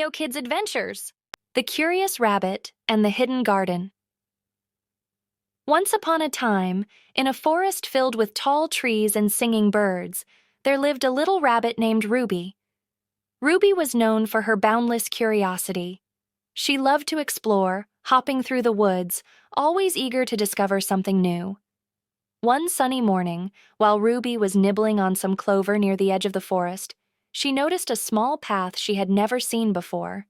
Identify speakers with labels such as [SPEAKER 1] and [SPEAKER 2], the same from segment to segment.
[SPEAKER 1] Neo Kids Adventures. The Curious Rabbit and the Hidden Garden. Once upon a time, in a forest filled with tall trees and singing birds, there lived a little rabbit named Ruby. Ruby was known for her boundless curiosity. She loved to explore, hopping through the woods, always eager to discover something new. One sunny morning, while Ruby was nibbling on some clover near the edge of the forest, she noticed a small path she had never seen before.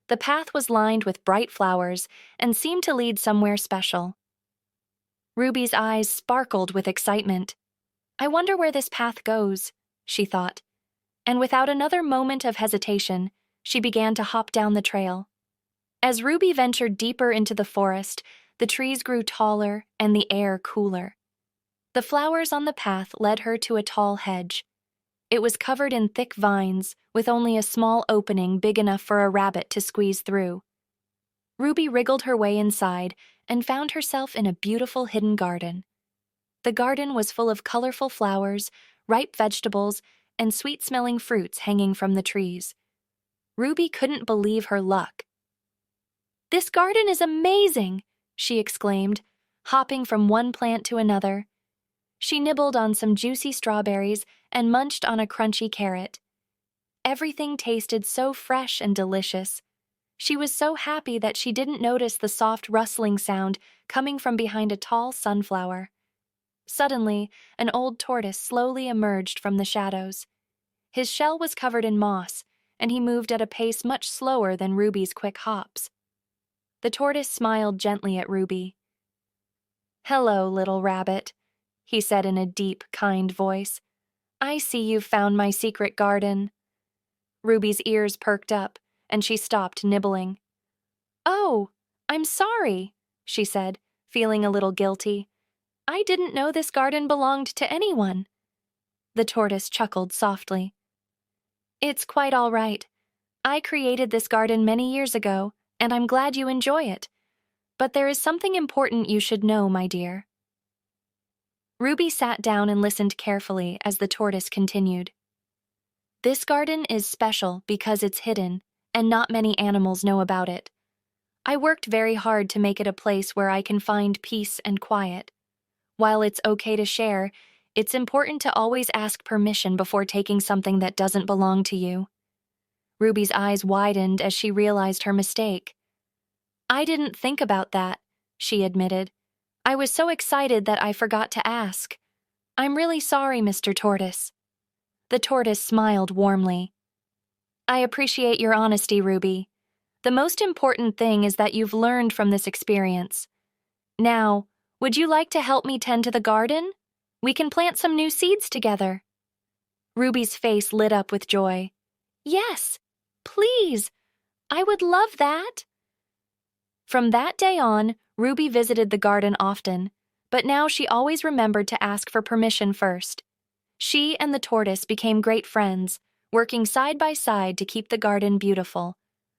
[SPEAKER 1] The path was lined with bright flowers and seemed to lead somewhere special. Ruby's eyes sparkled with excitement. "I wonder where this path goes," she thought. And without another moment of hesitation, she began to hop down the trail. As Ruby ventured deeper into the forest, the trees grew taller and the air cooler. The flowers on the path led her to a tall hedge. It was covered in thick vines, with only a small opening big enough for a rabbit to squeeze through. Ruby wriggled her way inside and found herself in a beautiful hidden garden. The garden was full of colorful flowers, ripe vegetables, and sweet-smelling fruits hanging from the trees. Ruby couldn't believe her luck. "This garden is amazing!" she exclaimed, hopping from one plant to another. She nibbled on some juicy strawberries and munched on a crunchy carrot. Everything tasted so fresh and delicious. She was so happy that she didn't notice the soft rustling sound coming from behind a tall sunflower. Suddenly, an old tortoise slowly emerged from the shadows. His shell was covered in moss, and he moved at a pace much slower than Ruby's quick hops. The tortoise smiled gently at Ruby. "Hello, little rabbit," he said in a deep, kind voice. "I see you've found my secret garden." Ruby's ears perked up, and she stopped nibbling. "Oh, I'm sorry," she said, feeling a little guilty. "I didn't know this garden belonged to anyone." The tortoise chuckled softly. "It's quite all right. I created this garden many years ago, and I'm glad you enjoy it. But there is something important you should know, my dear." Ruby sat down and listened carefully as the tortoise continued. "This garden is special because it's hidden, and not many animals know about it. I worked very hard to make it a place where I can find peace and quiet. While it's okay to share, it's important to always ask permission before taking something that doesn't belong to you." Ruby's eyes widened as she realized her mistake. "I didn't think about that," she admitted. "I was so excited that I forgot to ask. I'm really sorry, Mr. Tortoise." The tortoise smiled warmly. "I appreciate your honesty, Ruby. The most important thing is that you've learned from this experience. Now, would you like to help me tend to the garden? We can plant some new seeds together." Ruby's face lit up with joy. "Yes, please! I would love that!" From that day on, Ruby visited the garden often, but now she always remembered to ask for permission first. She and the tortoise became great friends, working side by side to keep the garden beautiful.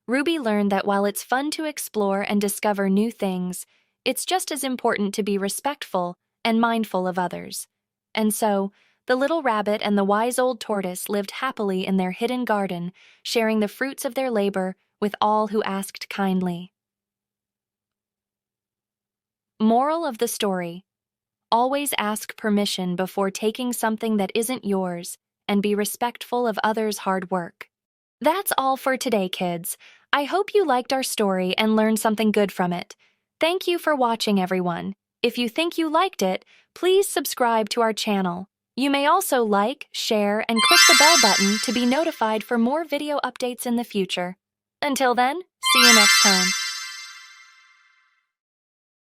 [SPEAKER 1] Ruby learned that while it's fun to explore and discover new things, it's just as important to be respectful and mindful of others. And so, the little rabbit and the wise old tortoise lived happily in their hidden garden, sharing the fruits of their labor with all who asked kindly. Moral of the story: always ask permission before taking something that isn't yours, and be respectful of others' hard work. That's all for today, kids. I hope you liked our story and learned something good from it. Thank you for watching, everyone. If you think you liked it, please subscribe to our channel. You may also like, share, and click the bell button to be notified for more video updates in the future. Until then, see you next time.